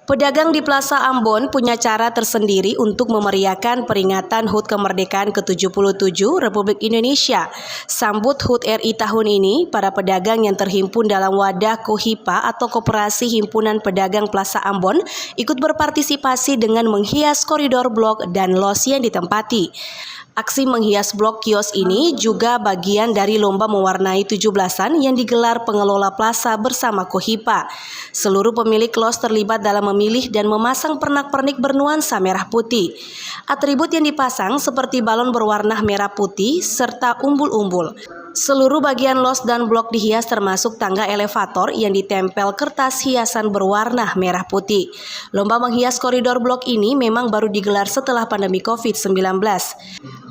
Pedagang di Plaza Ambon punya cara tersendiri untuk memeriahkan peringatan HUT kemerdekaan ke-77 Republik Indonesia. Sambut HUT RI tahun ini, para pedagang yang terhimpun dalam wadah KOHIPA atau Koperasi Himpunan Pedagang Plaza Ambon ikut berpartisipasi dengan menghias koridor blok dan los yang ditempati. Aksi menghias blok kios ini juga bagian dari lomba mewarnai 17-an yang digelar pengelola plaza bersama KOHIPA. Seluruh pemilik los terlibat dalam memilih dan memasang pernak-pernik bernuansa merah putih. Atribut yang dipasang seperti balon berwarna merah putih serta umbul-umbul. Seluruh bagian los dan blok dihias termasuk tangga elevator yang ditempel kertas hiasan berwarna merah putih. Lomba menghias koridor blok ini memang baru digelar setelah pandemi COVID-19.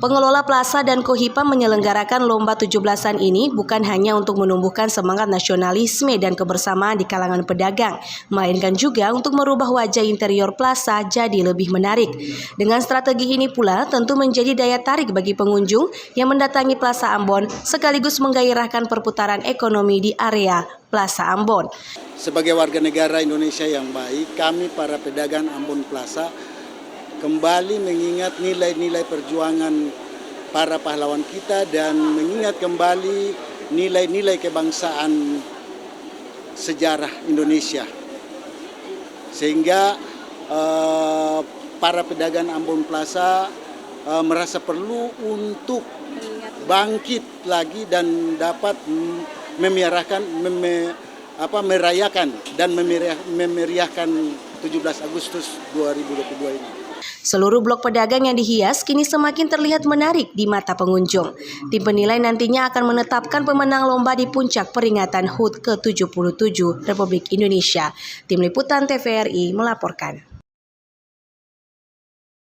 Pengelola plaza dan KOHIPA menyelenggarakan lomba 17-an ini bukan hanya untuk menumbuhkan semangat nasionalisme dan kebersamaan di kalangan pedagang, melainkan juga untuk merubah wajah interior plaza jadi lebih menarik. Dengan strategi ini pula tentu menjadi daya tarik bagi pengunjung yang mendatangi Plaza Ambon sekaligus menggairahkan perputaran ekonomi di area Plaza Ambon. Sebagai warga negara Indonesia yang baik, kami para pedagang Ambon Plaza kembali mengingat nilai-nilai perjuangan para pahlawan kita dan mengingat kembali nilai-nilai kebangsaan sejarah Indonesia. Sehingga para pedagang Ambon Plaza merasa perlu untuk bangkit lagi dan dapat merayakan dan memeriahkan 17 Agustus 2022 ini. Seluruh blok pedagang yang dihias kini semakin terlihat menarik di mata pengunjung. Tim penilai nantinya akan menetapkan pemenang lomba di puncak peringatan HUT ke-77 Republik Indonesia. Tim Liputan TVRI melaporkan.